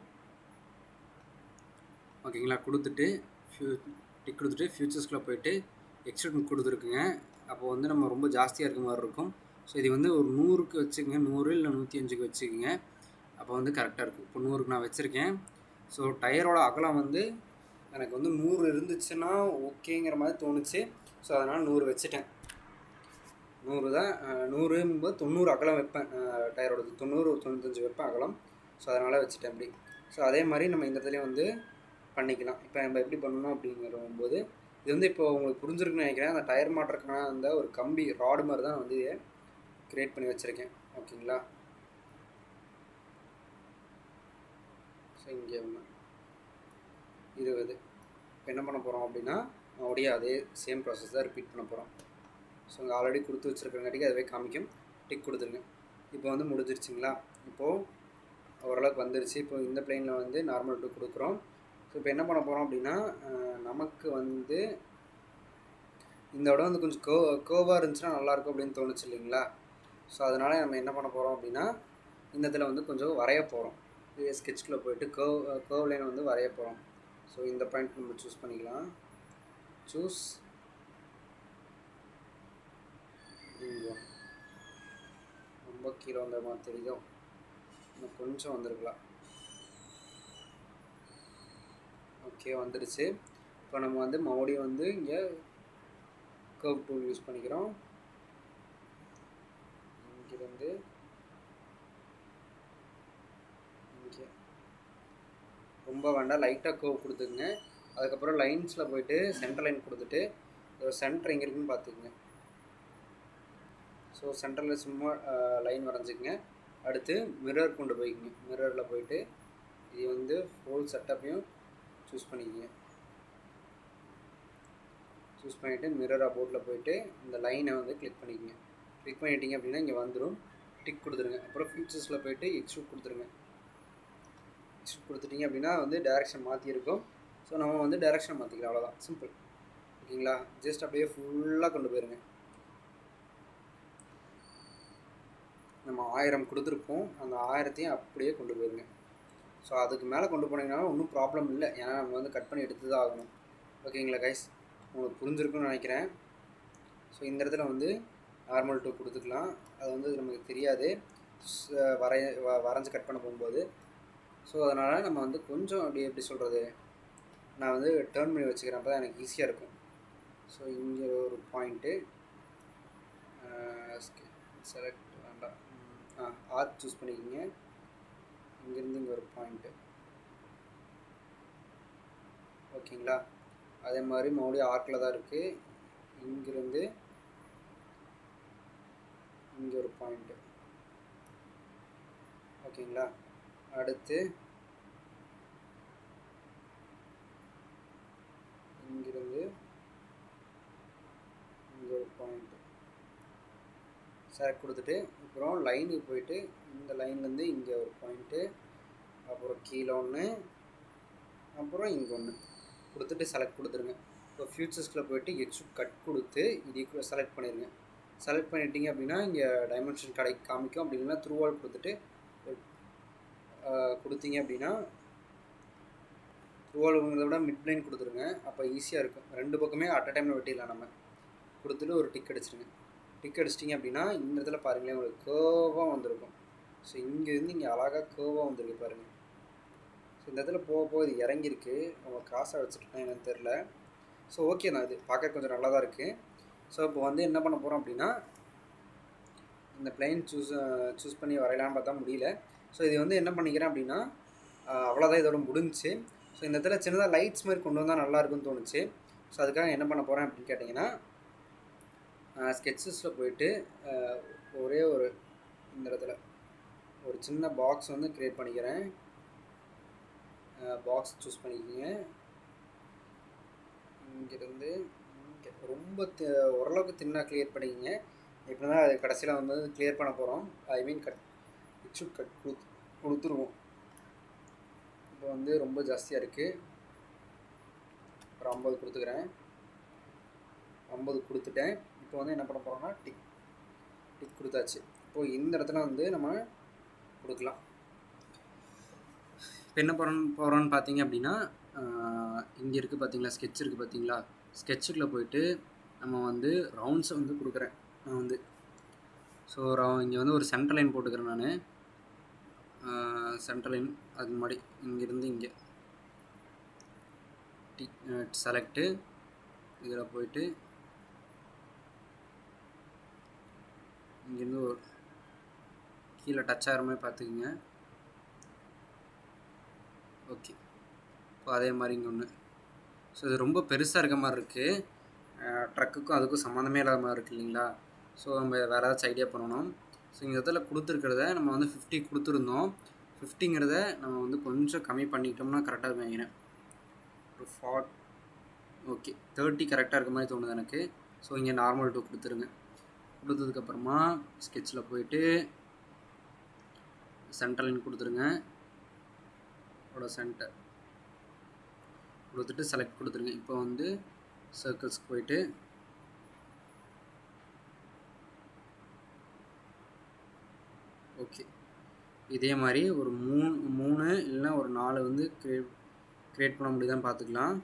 A: ஓகேங்களா. கொடுத்துட்டு டிக் கொடுத்துட்டு ஃபியூச்சர்ஸ்குள்ளே போயிட்டு எக்ஸ்ட்ரூட் கொடுத்துருக்குங்க. அப்போ வந்து நம்ம ரொம்ப ஜாஸ்தியாக இருக்க மாதிரி இருக்கும். ஸோ இது வந்து ஒரு 100க்கு வச்சுக்கோங்க. 100 இல்லை 105க்கு வச்சுக்கோங்க. அப்போ வந்து கரெக்டாக இருக்கும். இப்போ 100க்கு நான் வச்சுருக்கேன். ஸோ டயரோட அகலம் வந்து எனக்கு வந்து 100 இருந்துச்சுன்னா ஓகேங்கிற மாதிரி தோணுச்சு. ஸோ அதனால் 100 வச்சுட்டேன். 100 தான். 100 90 அகலம் வைப்பேன். டயரோடது 90 95 வைப்பேன் அகலம். ஸோ அதனால் வச்சுட்டேன் அப்படி. ஸோ அதே மாதிரி நம்ம இந்த இடத்துலையும் வந்து பண்ணிக்கலாம். இப்போ நம்ம எப்படி பண்ணணும் அப்படிங்கிற போது இது வந்து இப்போ உங்களுக்கு புரிஞ்சிருக்குன்னு நினைக்கிறேன். அந்த டயர் மாட்டுறதுக்கான அந்த ஒரு கம்பி ராடு மாதிரி தான் வந்து இதை க்ரியேட் பண்ணி வச்சுருக்கேன். ஓகேங்களா. ஸோ இங்கே 20. இப்போ என்ன பண்ண போகிறோம் அப்படின்னா மறுபடியும் அதே சேம் ப்ராசஸ் தான் ரிப்பீட் பண்ண போகிறோம். ஸோ இங்கே ஆல்ரெடி கொடுத்து வச்சுருக்கங்காட்டிக்கு அதுவே காமிக்கும். டிக் கொடுத்துருங்க. இப்போ வந்து முடிஞ்சிருச்சுங்களா. இப்போது ஓரளவுக்கு வந்துருச்சு. இப்போ இந்த பிளேனில் வந்து நார்மல் 2 கொடுக்குறோம். ஸோ இப்போ என்ன பண்ண போகிறோம் அப்படின்னா நமக்கு வந்து இந்த இடம் வந்து கொஞ்சம் கோவாக இருந்துச்சுன்னா நல்லாயிருக்கும் அப்படின்னு தோணுச்சு இல்லைங்களா. ஸோ அதனால் நம்ம என்ன பண்ண போகிறோம் அப்படின்னா இந்த இடத்துல வந்து கொஞ்சம் வரைய போகிறோம். ஸ்கெட்ச்குள்ளே போயிட்டு கர்வ் லைன் வந்து வரைய போகிறோம். ஸோ இந்த பாயிண்ட் நம்ம சூஸ் பண்ணிக்கலாம். சூஸ் ரொம்ப கீழே வந்த மாதிரி தெரியும். இன்னும் கொஞ்சம் வந்திருக்கலாம். ஓகே வந்துடுச்சு. இப்போ நம்ம வந்து மறுபடியும் வந்து இங்கே கர்வ் டூல் யூஸ் பண்ணிக்கிறோம். இங்கிருந்து இங்கே ரொம்ப வேண்டாம், லைட்டாக கர்வ் கொடுத்துக்குங்க. அதுக்கப்புறம் லைன்ஸில் போயிட்டு சென்டர் லைன் கொடுத்துட்டு சென்டர் எங்கே இருக்குன்னு பார்த்துக்குங்க. ஸோ சென்டரில் சும்மா லைன் வரைஞ்சிக்கங்க. அடுத்து மிரர் கொண்டு போய்க்குங்க. மிரரில் போயிட்டு இது வந்து ஹோல் செட்டப்பையும் சூஸ் பண்ணிக்கோங்க. சூஸ் பண்ணிவிட்டு மிரர் அபவுட்டில் போய்ட்டு இந்த லைனை வந்து கிளிக் பண்ணிக்கோங்க. கிளிக் பண்ணிட்டீங்க அப்படின்னா இங்கே வந்துடும். டிக் கொடுத்துருங்க. அப்புறம் ஃபியூச்சர்ஸில் போய்ட்டு எக்ஸ்ட்ரூட் கொடுத்துருங்க. எக்ஸ்ட்ரூட் கொடுத்துட்டிங்க அப்படின்னா வந்து டேரெக்ஷன் மாற்றிருக்கும். ஸோ நம்ம வந்து டேரெக்ஷனை மாற்றிக்கலாம், அவ்வளோதான், சிம்பிள். ஓகேங்களா? ஜஸ்ட் அப்படியே ஃபுல்லாக கொண்டு போயிருங்க. நம்ம 1000 கொடுத்துருப்போம், அந்த 1000த்தையும் அப்படியே கொண்டு போயிருங்க. ஸோ அதுக்கு மேலே கொண்டு போனீங்கனாலும் ஒன்றும் ப்ராப்ளம் இல்லை, ஏன்னா நம்ம வந்து கட் பண்ணி எடுத்து தான் ஆகணும். ஓகேங்களா கைஸ்? உங்களுக்கு புரிஞ்சிருக்குன்னு நினைக்கிறேன். ஸோ இந்த இடத்துல வந்து நார்மல் டூ கொடுத்துக்கலாம். அது வந்து நமக்கு தெரியாது வரைஞ்சி கட் பண்ண போகும்போது. ஸோ அதனால் நம்ம வந்து கொஞ்சம் அப்படியே எப்படி சொல்கிறது, நான் வந்து டேர்ன் பண்ணி வச்சுக்கிறேன், அப்போ தான் எனக்கு ஈஸியாக இருக்கும். ஸோ இங்கே ஒரு பாயிண்ட்டு செலக்ட் வேண்டாம், ஆர்க் சூஸ் பண்ணிக்கிங்க. இங்கேருந்து இங்கே ஒரு பாயிண்ட்டு. ஓகேங்களா? அதே மாதிரி மறுபடியும் ஆர்க்கில் தான் இருக்குது. இங்கிருந்து இங்கே ஒரு பாயிண்ட்டு. ஓகேங்களா? அடுத்து இங்கிருந்து இங்கே ஒரு பாயிண்ட்டு செலக்ட் கொடுத்துட்டு, அப்புறம் லைனுக்கு போயிட்டு இந்த லைன்லேருந்து இங்கே ஒரு பாயிண்ட்டு, அப்புறம் கீழே ஒன்று, அப்புறம் இங்கே ஒன்று கொடுத்துட்டு செலக்ட் கொடுத்துருங்க. இப்போ ஃபியூச்சர்ஸில் போய்ட்டு எக்ஸ்ட்ரூட் கட் கொடுத்து இது செலக்ட் பண்ணிடுங்க. செலக்ட் பண்ணிட்டீங்க அப்படின்னா இங்கே டைமென்ஷன் காமிக்கும். அப்படி இல்லைன்னா த்ரூவால் கொடுத்துட்டு கொடுத்தீங்க அப்படின்னா, த்ரூவால்ங்கிறத விட மிட் லைன் கொடுத்துருங்க, அப்போ ஈஸியாக இருக்கும். 2 பக்கமே அட் அ டைமில் வெட்டிடலாம். நம்ம கொடுத்துட்டு ஒரு டிக் அடிச்சிடுங்க. டிக் அடிச்சிட்டிங்க அப்படின்னா இந்த இடத்துல பாருங்களேன், உங்களுக்கு கேர்வாக வந்திருக்கும். ஸோ இங்கேருந்து இங்கே அழகாக கேர்வாக வந்துருக்கு பாருங்கள். ஸோ இந்த இடத்துல போக இது இறங்கியிருக்கு. அவங்க காசாக வச்சுருக்கேன் என்னன்னு தெரில. ஸோ ஓகே தான், இது பார்க்க கொஞ்சம் நல்லா தான் இருக்குது. ஸோ இப்போ வந்து என்ன பண்ண போகிறோம் அப்படின்னா, இந்த பிளைன் சூஸ் பண்ணி வரையலான்னு பார்த்தா முடியல. ஸோ இது வந்து என்ன பண்ணிக்கிறேன் அப்படின்னா, அவ்வளோதான், இதோட முடிஞ்சிச்சு. ஸோ இந்த இடத்துல சின்னதாக லைட்ஸ் மாதிரி கொண்டு வந்தால் நல்லாயிருக்குன்னு தோணுச்சு. ஸோ அதுக்காக என்ன பண்ண போகிறேன் அப்படின்னு கேட்டிங்கன்னா, ஸ்கெட்சஸில் போயிட்டு ஒரே ஒரு இந்த இடத்துல ஒரு சின்ன பாக்ஸ் வந்து க்ரியேட் பண்ணிக்கிறேன். பாக்ஸ் சூஸ் பண்ணிக்கிங்க. இங்கேருந்து இங்கே ரொம்ப ஓரளவுக்கு தின்னாக க்ளியர் பண்ணிக்கிங்க. இப்போ தான் அது கடைசியில் வந்து க்ளியர் பண்ண போகிறோம். ஐ மீன் எக்ஸ்ட்ரூட் கட் கொடுத்துருவோம். இப்போ வந்து ரொம்ப ஜாஸ்தியாக இருக்குது. ஒரு 50 கொடுத்துக்கிறேன். 50 கொடுத்துட்டேன். இப்போ வந்து என்ன பண்ண போகிறோம்னா டிக் கொடுத்தாச்சு. இப்போது இந்த இடத்துல வந்து நம்ம கொடுக்கலாம். இப்போ என்ன போகிறோன்னு பார்த்தீங்க அப்படின்னா, இங்கே இருக்குது பார்த்தீங்களா, ஸ்கெட்ச் இருக்குது பார்த்தீங்களா, ஸ்கெட்சுக்குள்ளே போயிட்டு நம்ம வந்து ரவுண்ட்ஸை வந்து கொடுக்குறேன். நான் வந்து ஸோ இங்கே வந்து ஒரு சென்டர் லைன் போட்டுக்கிறேன். நான் சென்டர் லைன் அதுக்கு முன்னாடி இங்கேருந்து இங்கே செலக்ட்டு இதில் போயிட்டு இங்கேருந்து ஒரு கீழே டச் ஆகிற மாதிரி பார்த்துக்குங்க. ஓகே, இப்போ அதே மாதிரி இங்கே ஒன்று. ஸோ இது ரொம்ப பெருசாக இருக்க மாதிரி இருக்குது. ட்ரக்குக்கும் அதுக்கும் சம்மந்தமே இல்லாத மாதிரி இருக்குது இல்லைங்களா? ஸோ நம்ம வேறு ஏதாச்சும் ஐடியா பண்ணணும். ஸோ இந்த இடத்துல கொடுத்துருக்கிறத நம்ம வந்து 50 கொடுத்துருந்தோம். 50ங்கிறத நம்ம வந்து கொஞ்சம் கம்மி பண்ணிக்கிட்டோம்னா கரெக்டாக இருக்கும் நினைக்கிறேன். ஒரு 40, ஓகே 30 கரெக்டாக இருக்க மாதிரி தோணுது எனக்கு. ஸோ இங்கே நார்மல் டூ கொடுத்துருங்க. கொடுத்ததுக்கப்புறமா ஸ்கெட்சில் போயிட்டு சென்டர் லைன் கொடுத்துருங்க. அதோட சென்டர் கொடுத்துட்டு செலக்ட் கொடுத்துருங்க. இப்போ வந்து சர்க்கிள்ஸ்க்கு போயிட்டு ஓகே இதே மாதிரி ஒரு 3 இல்லைன்னா ஒரு 4 வந்து க்ரியேட் பண்ண முடியுதான்னு பார்த்துக்கலாம்.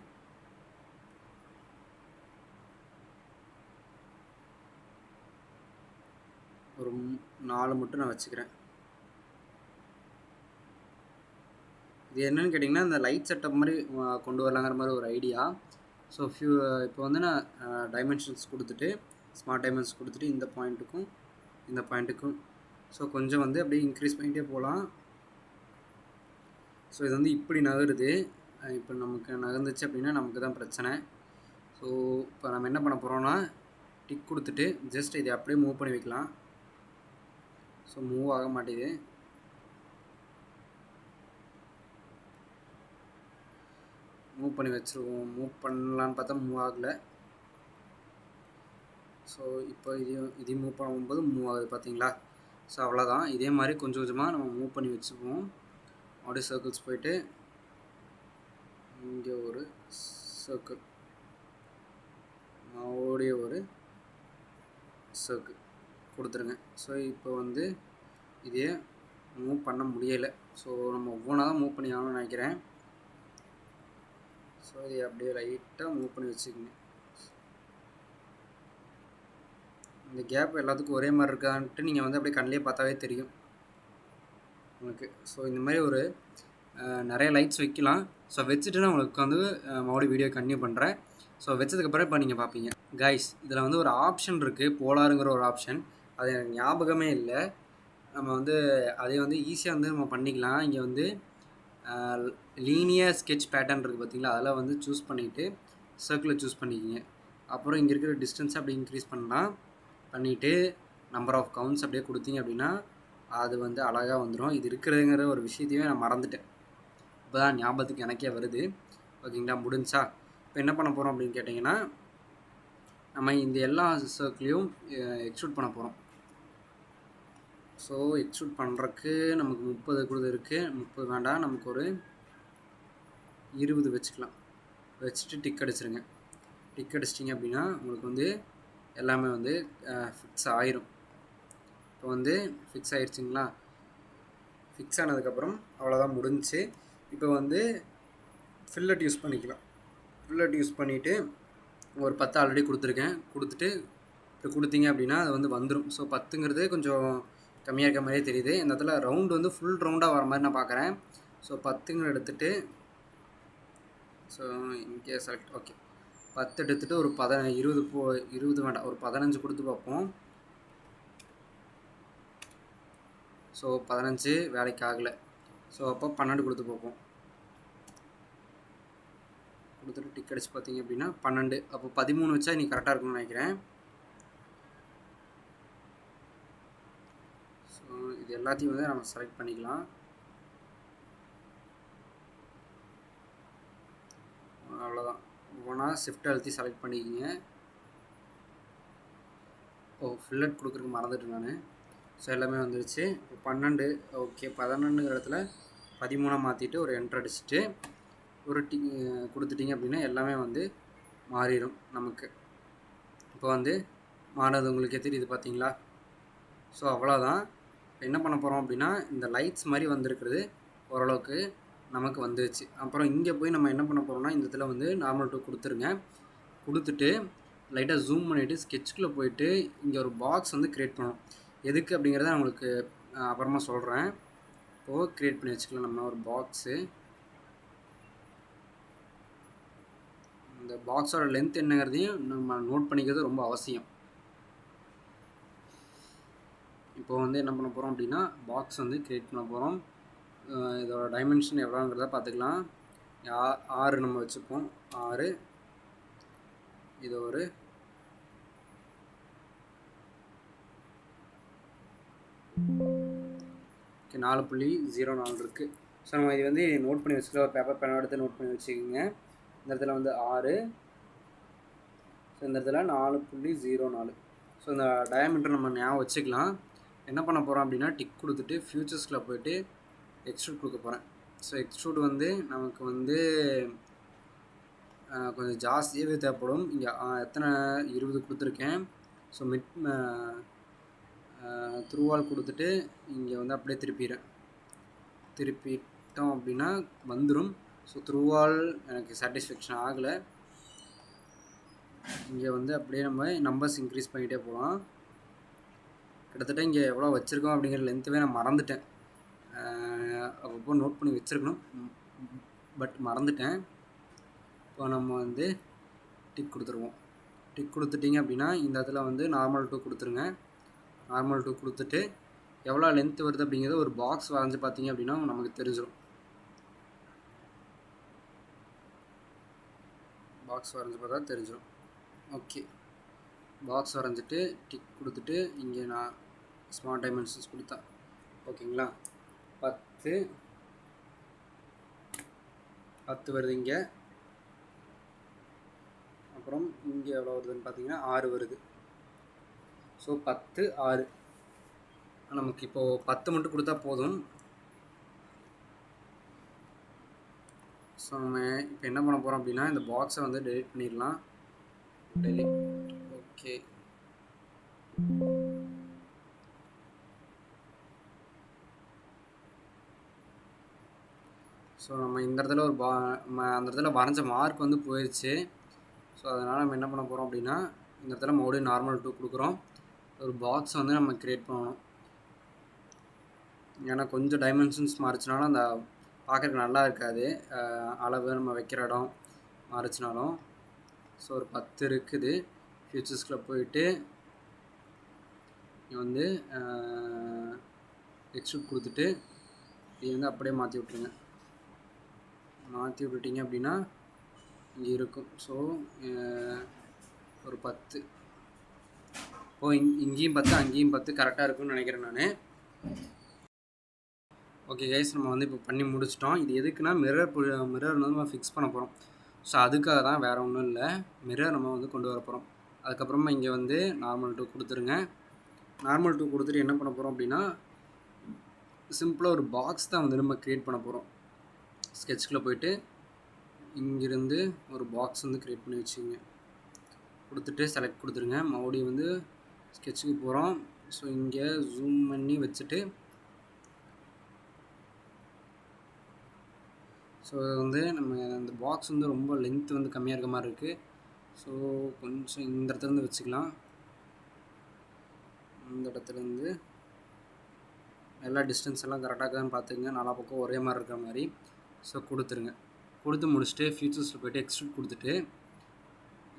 A: ஒரு 4 மட்டும் நான் வச்சுக்கிறேன். இது என்னென்னு கேட்டிங்கன்னா, இந்த லைட் செட்டப் மாதிரி கொண்டு வரலாங்கிற மாதிரி ஒரு ஐடியா. ஸோ இப்போ வந்து நான் டைமென்ஷன்ஸ் கொடுத்துட்டு ஸ்மார்ட் டைமென்ஷன்ஸ் கொடுத்துட்டு இந்த பாயிண்ட்டுக்கும் இந்த பாயிண்ட்டுக்கும் ஸோ கொஞ்சம் வந்து அப்படியே இன்க்ரீஸ் பண்ணிகிட்டே போகலாம். ஸோ இது வந்து இப்படி நகருது. இப்போ நமக்கு நகர்ந்துச்சு அப்படின்னா நமக்கு தான் பிரச்சனை. ஸோ இப்போ நம்ம என்ன பண்ண போகிறோம்னா, டிக் கொடுத்துட்டு ஜஸ்ட் இதை அப்படியே மூவ் பண்ணி வைக்கலாம். ஸோ மூவ் ஆக மாட்டேங்குது. மூவ் பண்ணி வச்சுருவோம். மூவ் பண்ணலான்னு பார்த்தா மூவ் ஆகலை. ஸோ இப்போ இதையும் மூவ் பண்ணும்போது மூவ் ஆகுது பார்த்தீங்களா. ஸோ அவ்வளோதான். இதே மாதிரி கொஞ்சம் கொஞ்சமாக நம்ம மூவ் பண்ணி வச்சுக்குவோம். அப்படியே சர்க்கிள்ஸ் போயிட்டு இங்கே ஒரு சர்க்கிள், ஓடிய ஒரு சர்க்கிள் கொடுத்துருங்க. ஸோ இப்போ வந்து இதே மூவ் பண்ண முடியலை. ஸோ நம்ம ஒவ்வொன்றா தான் மூவ் பண்ணி ஆகணும்னு நினைக்கிறேன். ஸோ இதை அப்படியே லைட்டாக மூவ் பண்ணி வச்சுக்கோங்க. இந்த கேப் எல்லாத்துக்கும் ஒரே மாதிரி இருக்கான்ட்டு நீங்கள் வந்து அப்படியே கண்ணிலே பார்த்தாவே தெரியும் உங்களுக்கு. ஸோ இந்த மாதிரி ஒரு நிறைய லைட்ஸ் வைக்கலாம். ஸோ வச்சுட்டு நான் உங்களுக்கு வந்து மறுபடியும் வீடியோ கன்டினியூ பண்ணுறேன். ஸோ வச்சதுக்கப்புறம் இப்போ நீங்கள் பார்ப்பீங்க. கைஸ், இதில் வந்து ஒரு ஆப்ஷன் இருக்குது, போலாருங்கிற ஒரு ஆப்ஷன். அது எனக்கு ஞாபகமே இல்லை. நம்ம வந்து அதை வந்து ஈஸியாக வந்து நம்ம பண்ணிக்கலாம். இங்கே வந்து லீனியர் ஸ்கெட்ச் பேட்டர்ன் இருக்குது பார்த்தீங்களா, அதெல்லாம் வந்து சூஸ் பண்ணிவிட்டு சர்க்கிளை சூஸ் பண்ணிக்கிங்க. அப்புறம் இங்கே இருக்கிற டிஸ்டன்ஸ் அப்படி இன்க்ரீஸ் பண்ணலாம். பண்ணிவிட்டு நம்பர் ஆஃப் கவுண்ட்ஸ் அப்படியே கொடுத்தீங்க அப்படின்னா அது வந்து அழகாக வந்துடும். இது இருக்கிறதுங்கிற ஒரு விஷயத்தையே நான் மறந்துட்டேன். இப்போ தான் ஞாபகத்துக்கு எனக்கே வருது. ஓகேங்களா, முடிஞ்சா இப்போ என்ன பண்ண போகிறோம் அப்படின்னு கேட்டிங்கன்னா, நம்ம இந்த எல்லா சர்க்கிளையும் எக்ஸ்ட்ரூட் பண்ண போகிறோம். ஸோ எக்ஸ்ட்ரூட் பண்ணுறக்கு நமக்கு 30 கொடுத்து இருக்குது. 30 வேண்டாம், நமக்கு ஒரு 20 வச்சுக்கலாம். வச்சுட்டு டிக் அடிச்சிருங்க. டிக் அடிச்சிட்டிங்க அப்படின்னா உங்களுக்கு வந்து எல்லாமே வந்து ஃபிக்ஸ் ஆயிரும். இப்போ வந்து ஃபிக்ஸ் ஆயிடுச்சுங்களா. ஃபிக்ஸ் ஆனதுக்கப்புறம் அவ்வளோதான், முடிஞ்சு. இப்போ வந்து ஃபில்லட் யூஸ் பண்ணிக்கலாம். ஃபில்லட் யூஸ் பண்ணிவிட்டு ஒரு 10 ஆல்ரெடி கொடுத்துருக்கேன். கொடுத்துட்டு இப்போ கொடுத்தீங்க அப்படின்னா அது வந்து வந்துடும். ஸோ 10ங்கிறது கொஞ்சம் கம்மியாக இருக்க மாதிரியே தெரியுது. இந்த இடத்துல ரவுண்டு வந்து ஃபுல் ரவுண்டாக வர மாதிரி நான் பார்க்குறேன். ஸோ 10ங்கிற எடுத்துகிட்டு, ஸோ இங்கே செலக்ட், ஓகே 10 எடுத்துகிட்டு ஒரு 20 வேண்டாம், ஒரு 15 கொடுத்து பார்ப்போம். ஸோ 15 வேலைக்கு ஆகலை. ஸோ அப்போ 12 கொடுத்து பார்ப்போம். கொடுத்துட்டு டிக் அடிச்சு பார்த்தீங்க அப்படின்னா 12. அப்போ 13 வச்சா நீ கரெக்டாக இருக்கும்னு நினைக்கிறேன். ஸோ இது எல்லாத்தையும் வந்து நம்ம செலக்ட் பண்ணிக்கலாம். அவ்வளோதான். ஒவ்வொன்றா ஷிஃப்ட் அழுத்தி செலக்ட் பண்ணிக்கிங்க. ஃபில்லட் கொடுக்குறதுக்கு மறந்துட்டு நான். ஸோ எல்லாமே வந்துடுச்சு. இப்போ 12, ஓகே 11ங்கிற இடத்துல 13 மாற்றிட்டு ஒரு என்ட்ரு அடிச்சுட்டு ஒரு கொடுத்துட்டிங்க அப்படின்னா எல்லாமே வந்து மாறிடும் நமக்கு. இப்போ வந்து மாறினது உங்களுக்கே தெரியுது பார்த்தீங்களா. ஸோ அவ்வளோதான். இப்போ என்ன பண்ண போகிறோம் அப்படின்னா, இந்த லைட்ஸ் மாதிரி வந்திருக்கிறது ஓரளவுக்கு நமக்கு வந்துடுச்சு. அப்புறம் இங்கே போய் நம்ம என்ன பண்ண போகிறோம்னா, இந்த இடத்துல வந்து நார்மல் 2 கொடுத்துருங்க. கொடுத்துட்டு லைட்டாக ஜூம் பண்ணிவிட்டு ஸ்கெட்சுக்குள்ளே போயிட்டு இங்கே ஒரு பாக்ஸ் வந்து க்ரியேட் பண்ணணும். எதுக்கு அப்படிங்கிறத நான் உங்களுக்கு அப்புறமா சொல்கிறேன். இப்போது க்ரியேட் பண்ணி வச்சுக்கலாம் நம்ம ஒரு பாக்ஸு. இந்த பாக்ஸோட லென்த் என்னங்கிறதையும் நம்ம நோட் பண்ணிக்கிறது ரொம்ப அவசியம். இப்போ வந்து என்ன பண்ண போகிறோம் அப்படின்னா, பாக்ஸ் வந்து க்ரியேட் பண்ண போகிறோம். இதோட டைமென்ஷன் எவ்வளோங்கிறத பார்த்துக்கலாம். 6 நம்ம வச்சுப்போம். 6, இது ஒரு 4.04 இருக்குது. ஸோ நம்ம இது வந்து நோட் பண்ணி வச்சுக்கலாம். ஒரு பேப்பர் பேனா எடுத்து நோட் பண்ணி வச்சுக்கோங்க. இந்த இடத்துல வந்து 6, ஸோ இந்த இடத்துல 4.04. ஸோ இந்த டயாமீட்டர் நம்ம ஞாபகம் வச்சுக்கலாம். என்ன பண்ண போகிறோம் அப்படின்னா, டிக் கொடுத்துட்டு ஃபியூச்சர்ஸில் போய்ட்டு எக்ஸ்ட்ரூட் கொடுக்க போகிறேன். ஸோ எக்ஸ்ட்ரூட் வந்து நமக்கு வந்து கொஞ்சம் ஜாஸ்தியாகவே தேவைப்படும். இங்கே எத்தனை 20 கொடுத்துருக்கேன். ஸோ த்ரூவால் கொடுத்துட்டு இங்கே வந்து அப்படியே திருப்பிட்டோம் அப்படின்னா வந்துடும். ஸோ த்ரூவால் எனக்கு சாட்டிஸ்ஃபேக்ஷன் ஆகலை. இங்கே வந்து அப்படியே நம்ம நம்பர்ஸ் இன்க்ரீஸ் பண்ணிகிட்டே போகலாம். கிட்டத்தட்ட இங்கே எவ்வளோ வச்சுருக்கோம் அப்படிங்கிற லென்த்துவே நான் மறந்துட்டேன். அப்பப்போ நோட் பண்ணி வச்சுருக்கணும், பட் மறந்துட்டேன். இப்போ நம்ம வந்து டிக் கொடுத்துருவோம். டிக் கொடுத்துட்டிங்க அப்படின்னா இந்த இடத்துல வந்து நார்மல் 2 கொடுத்துருங்க. நார்மல் 2 கொடுத்துட்டு எவ்வளோ லென்த் வருது அப்படிங்கிறத ஒரு பாக்ஸ் வரைஞ்சி பார்த்தீங்க அப்படின்னா நமக்கு தெரிஞ்சிடும். பாக்ஸ் வரைஞ்சி பார்த்தா தெரிஞ்சிடும். ஓகே, பாக்ஸ் வரைஞ்சிட்டு டிக் கொடுத்துட்டு இங்கே நான் ஸ்மார்ட் டைமென்ஷன்ஸ் கொடுத்தா ஓகேங்களா. 10 வருது இங்கே. அப்புறம் இங்கே எவ்வளோ வருதுன்னு பார்த்தீங்கன்னா 6 வருது. ஸோ 10 6 நமக்கு இப்போது 10 மட்டும் கொடுத்தா போதும். ஸோ நம்ம இப்போ என்ன பண்ண போகிறோம் அப்படின்னா இந்த பாக்ஸை வந்து டெலிட் பண்ணிடலாம். டெலிட். ஓகே, ஸோ நம்ம இந்த இடத்துல ஒரு அந்த இடத்துல வரைஞ்ச மார்க் வந்து போயிடுச்சு. ஸோ அதனால் நம்ம என்ன பண்ண போகிறோம் அப்படின்னா இந்த இடத்துல மறுபடியும் நார்மல் 2 கொடுக்குறோம். ஒரு பாக்ஸ் வந்து நம்ம க்ரியேட் பண்ணணும். ஏன்னா கொஞ்சம் டைமென்ஷன்ஸ் மாறிச்சினாலும் அந்த பார்க்குறதுக்கு நல்லா இருக்காது. அளவு நம்ம வைக்கிற இடம் மாறிச்சினாலும். ஸோ ஒரு 10 இருக்குது. ஃபியூச்சர்ஸ்குள்ளே போயிட்டு வந்து எக்ஸ்ட்ரூட் கொடுத்துட்டு இது வந்து அப்படியே மாற்றி விட்ருங்க. மாற்றி விட்டுட்டிங்க அப்படின்னா இங்கே இருக்கும். ஸோ ஒரு 10 இங்கேயும் 10 அங்கேயும் 10 கரெக்டாக இருக்குன்னு நினைக்கிறேன் நான். ஓகே கைஸ், நம்ம வந்து இப்போ பண்ணி முடிச்சிட்டோம். இது எதுக்குன்னா மிரர் வந்து நம்ம ஃபிக்ஸ் பண்ண போகிறோம். ஸோ அதுக்காக தான், வேறு ஒன்றும் இல்லை. மிரர் நம்ம வந்து கொண்டு வர போகிறோம். அதுக்கப்புறமா இங்கே வந்து நார்மல் 2 கொடுத்துருங்க. நார்மல் 2 கொடுத்துட்டு என்ன பண்ண போகிறோம் அப்படின்னா சிம்பிளாக ஒரு பாக்ஸ் தான் வந்து நம்ம க்ரியேட் பண்ண போகிறோம். ஸ்கெட்ச்குள்ளே போயிட்டு இங்கிருந்து ஒரு பாக்ஸ் வந்து க்ரியேட் பண்ணி வச்சுங்க. கொடுத்துட்டு செலக்ட் கொடுத்துருங்க. மறுபடியும் வந்து ஸ்கெட்சுக்கு போகிறோம். ஸோ இங்கே ஜூம் பண்ணி வச்சுட்டு ஸோ வந்து நம்ம அந்த பாக்ஸ் வந்து ரொம்ப லென்த் வந்து கம்மியாக இருக்க மாதிரி இருக்குது. ஸோ கொஞ்சம் இந்த இடத்துலேருந்து வச்சுக்கலாம். இந்த இடத்துலேருந்து எல்லா டிஸ்டன்ஸ் எல்லாம் கரெக்டாக தான் பார்த்துக்குங்க. நாலா பக்கம் ஒரே மாதிரி இருக்கிற மாதிரி. ஸோ கொடுத்துருங்க. கொடுத்து முடிச்சுட்டு ஃபியூச்சர்ஸில் போய்ட்டு எக்ஸ்ட்ரூட் கொடுத்துட்டு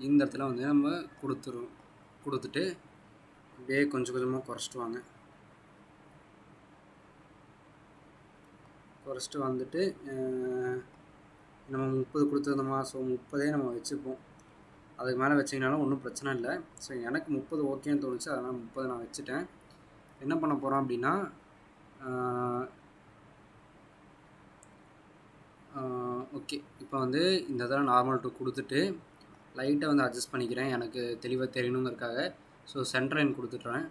A: இந்த இடத்துல வந்து நம்ம கொடுத்துட்டு அப்படியே கொஞ்சம் கொஞ்சமாக குறைச்சிட்டு வாங்க. குறைச்சிட்டு வந்துட்டு நம்ம 30 கொடுத்துருந்தோமா, ஸோ 30 நம்ம வச்சுப்போம். அதுக்கு மேலே வச்சிங்கனாலும் ஒன்றும் பிரச்சனை இல்லை. ஸோ எனக்கு 30 ஓகேன்னு தோணுச்சு, அதனால் 30 நான் வச்சுட்டேன். என்ன பண்ண போகிறோம் அப்படின்னா ஓகே, இப்போ வந்து இந்த இதில் நார்மல் 2 கொடுத்துட்டு லைட்டாக வந்து அட்ஜஸ்ட் பண்ணிக்கிறேன், எனக்கு தெளிவாக தெரியணுங்கிறதுக்காக. ஸோ சென்டர் லைன் கொடுத்துட்றேன்.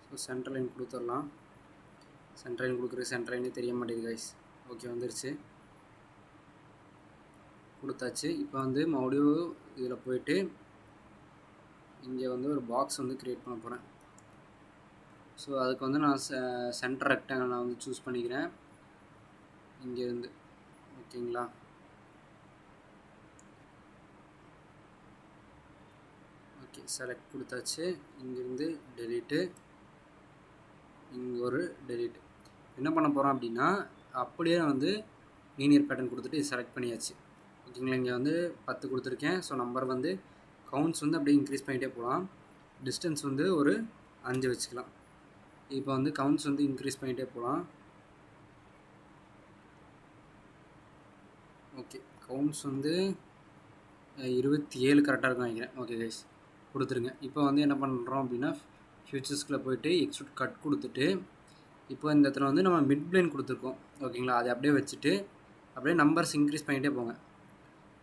A: ஸோ சென்டர் லைன் கொடுத்துடலாம். சென்டர் லைன் கொடுக்குறது சென்டர் லைனே தெரிய மாட்டேங்குது கைஸ். ஓகே, வந்துருச்சு, கொடுத்தாச்சு. இப்போ வந்து மறுபடியும் இதில் போயிட்டு இங்கே வந்து ஒரு பாக்ஸ் வந்து க்ரியேட் பண்ண போகிறேன். ஸோ அதுக்கு வந்து நான் சென்டர் ரெக்டாங்கிள் நான் வந்து சூஸ் பண்ணிக்கிறேன் இங்கேருந்து. ஓகேங்களா? ஓகே, செலக்ட் கொடுத்தாச்சு. இங்கேருந்து டெலீட்டு, இங்கே ஒரு டெலீட். என்ன பண்ண போகிறோம் அப்படின்னா அப்படியே வந்து லீனியர் பேட்டர்ன் கொடுத்துட்டு செலக்ட் பண்ணியாச்சு. ஓகேங்களா? இங்கே வந்து 10 கொடுத்துருக்கேன். ஸோ நம்பர் வந்து கவுண்ட்ஸ் வந்து அப்படியே இன்க்ரீஸ் பண்ணிகிட்டே போகலாம். டிஸ்டன்ஸ் வந்து ஒரு 5 வச்சுக்கலாம். இப்போ வந்து கவுண்ட்ஸ் வந்து இன்க்ரீஸ் பண்ணிகிட்டே போகலாம். ஓகே, கவுண்ட்ஸ் வந்து 27 கரெக்டாக இருக்கும் நினைக்கிறேன். ஓகே கைஸ், கொடுத்துருங்க. இப்போ வந்து என்ன பண்ணுறோம் அப்படின்னா ஃபியூச்சர்ஸ்குள்ளே போய்ட்டு எக்ஸ்ட்ரூட் கட் கொடுத்துட்டு இப்போ இந்த இடத்துல வந்து நம்ம மிட் பிளேன் கொடுத்துருக்கோம். ஓகேங்களா? அதை அப்படியே வச்சுட்டு அப்படியே நம்பர்ஸ் இன்க்ரீஸ் பண்ணிகிட்டே போங்க.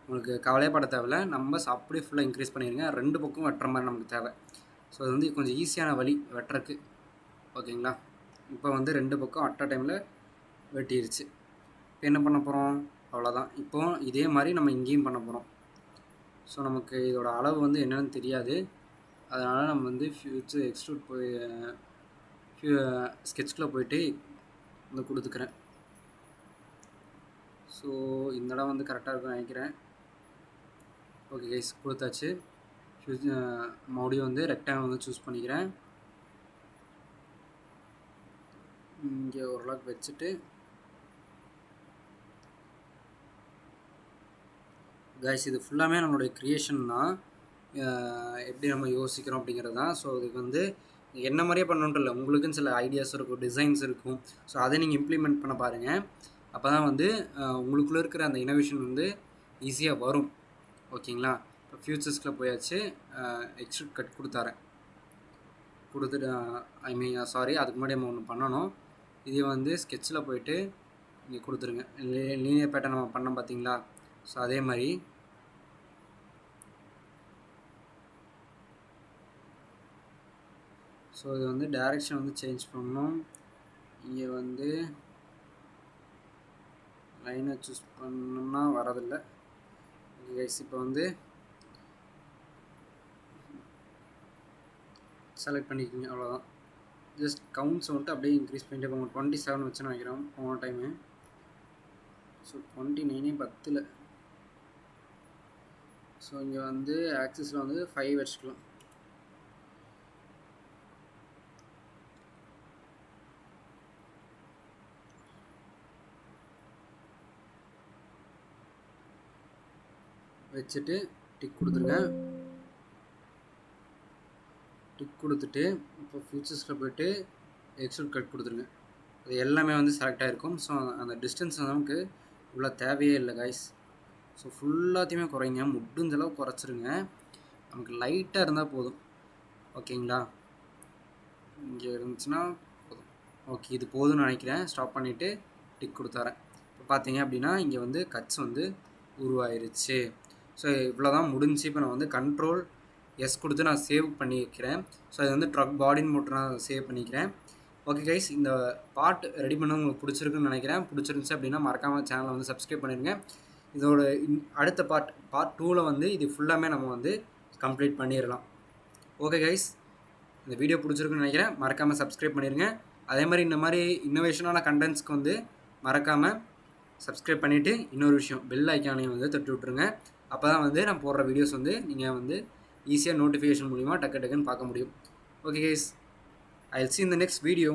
A: உங்களுக்கு கவலையே பட தேவையில்ல, நம்பர்ஸ் அப்படியே ஃபுல்லாக இன்க்ரீஸ் பண்ணிடுங்க. 2 பக்கம் வெட்டுற மாதிரி நமக்கு தேவை. ஸோ அது வந்து கொஞ்சம் ஈஸியான வழி வெட்டுறக்கு. ஓகேங்களா? இப்போ வந்து 2 பக்கம் அட் அ டைமில் வெட்டிடுச்சு. இப்போ என்ன பண்ண போகிறோம்? அவ்வளோதான். இப்போ இதே மாதிரி நம்ம இங்கேயும் பண்ண போகிறோம். ஸோ நமக்கு இதோட அளவு வந்து என்னென்னு தெரியாது, அதனால் நம்ம வந்து ஃபியூச்சர் எக்ஸ்ட்ரூட் போய் ஸ்கெட்ச்குள்ளே போய்ட்டு வந்து கொடுத்துக்கிறேன். ஸோ இந்த இடம் வந்து கரெக்டாக இருக்குன்னு நினைக்கிறேன். ஓகே கைஸ், கொடுத்தாச்சு. மறுபடியும் வந்து ரெக்டாங்கிள் வந்து சூஸ் பண்ணிக்கிறேன். இங்கே ஓரளவுக்கு வச்சுட்டு கைஸ் இது ஃபுல்லாமே நம்மளுடைய க்ரியேஷன் தான், எப்படி நம்ம யோசிக்கிறோம் அப்படிங்கிறது தான். ஸோ இதுக்கு வந்து என்ன மாதிரியே பண்ணணுன்ட்டு இல்லை, உங்களுக்குன்னு சில ஐடியாஸ் இருக்கும், டிசைன்ஸ் இருக்கும். ஸோ அதை நீங்கள் இம்ப்ளிமெண்ட் பண்ண பாருங்கள். அப்போ தான் வந்து உங்களுக்குள்ளே இருக்கிற அந்த இனோவேஷன் வந்து ஈஸியாக வரும். ஓகேங்களா? இப்போ ஃபியூச்சர்ஸ்குள்ளே போயாச்சு. எக்ஸ்ட்ரூட் கட் கொடுத்துட்டு சாரி, அதுக்கு முன்னாடி நம்ம ஒன்று பண்ணணும். இதே வந்து ஸ்கெட்சில் போய்ட்டு இங்கே கொடுத்துருங்க. லீனியர் பேட்டர்ன் நம்ம பண்ணோம் பார்த்தீங்களா? ஸோ அதே மாதிரி ஸோ இது வந்து டைரெக்ஷன் வந்து சேஞ்ச் பண்ணணும். இங்கே வந்து லைனை சூஸ் பண்ணோம்னா வரதில்லை. ஓகே கைஸ், இப்போ வந்து செலக்ட் பண்ணிக்கிங்க, அவ்வளோதான். ஜஸ்ட் கவுண்ட்ஸ் வந்துட்டு அப்படியே இன்க்ரீஸ் பண்ணிட்டே போங்க. 27 வச்சு நினைக்கிறோம் போன டைமு. ஸோ 29 10. ஸோ இங்கே வந்து ஆக்சிஸில் வந்து 5 வச்சுக்கலாம். வச்சுட்டு டிக் கொடுத்துருங்க. டிக் கொடுத்துட்டு இப்போ ஃபியூச்சர்ஸில் போய்ட்டு எக்ஸ்ட்ரூட் கட் கொடுத்துருங்க. அது எல்லாமே வந்து செலக்ட் ஆகிருக்கும். ஸோ அந்த டிஸ்டன்ஸ் நமக்கு இவ்வளோ தேவையே இல்லை கைஸ். ஸோ ஃபுல்லாத்தையுமே குறைங்க, முடிஞ்சளவு குறைச்சிருங்க. நமக்கு லைட்டாக இருந்தால் போதும். ஓகேங்களா? இங்கே இருந்துச்சுன்னா போதும். ஓகே, இது போதும்னு நினைக்கிறேன். ஸ்டாப் பண்ணிவிட்டு டிக் கொடுத்துறேன். இப்போ பார்த்தீங்க அப்படின்னா இங்கே வந்து கட்ஸ் வந்து உருவாயிருச்சு. ஸோ இவ்வளோ தான் முடிஞ்சு. இப்போ நான் வந்து கண்ட்ரோல் எஸ் கொடுத்து நான் சேவ் பண்ணி வைக்கிறேன். ஸோ அது வந்து ட்ரக் பாடின்னு மட்டும் நான் சேவ் பண்ணிக்கிறேன். ஓகே கைஸ், இந்த பார்ட் ரெடி பண்ண உங்களுக்கு பிடிச்சிருக்குன்னு நினைக்கிறேன். பிடிச்சிருந்துச்சு அப்படின்னா மறக்காமல் சேனலை வந்து சப்ஸ்கிரைப் பண்ணிடுங்க. இதோட அடுத்த பார்ட் 2ல் வந்து இது ஃபுல்லாமே நம்ம வந்து கம்ப்ளீட் பண்ணிடலாம். ஓகே கைஸ், இந்த வீடியோ பிடிச்சிருக்குன்னு நினைக்கிறேன். மறக்காமல் சப்ஸ்கிரைப் பண்ணிடுங்க. அதே மாதிரி இந்த மாதிரி இன்னோவேஷனான கண்டென்ட்ஸ்க்கு வந்து மறக்காமல் சப்ஸ்கிரைப் பண்ணிவிட்டு இன்னொரு விஷயம், பெல் ஐக்கானையும் வந்து தட்டி விட்ருங்க. அப்போ தான் வந்து நான் போடுற வீடியோஸ் வந்து நீங்கள் வந்து ஈஸியாக நோட்டிஃபிகேஷன் மூலிமா டக்கு டக்குன்னு பார்க்க முடியும். Okay guys, I will see in the next video.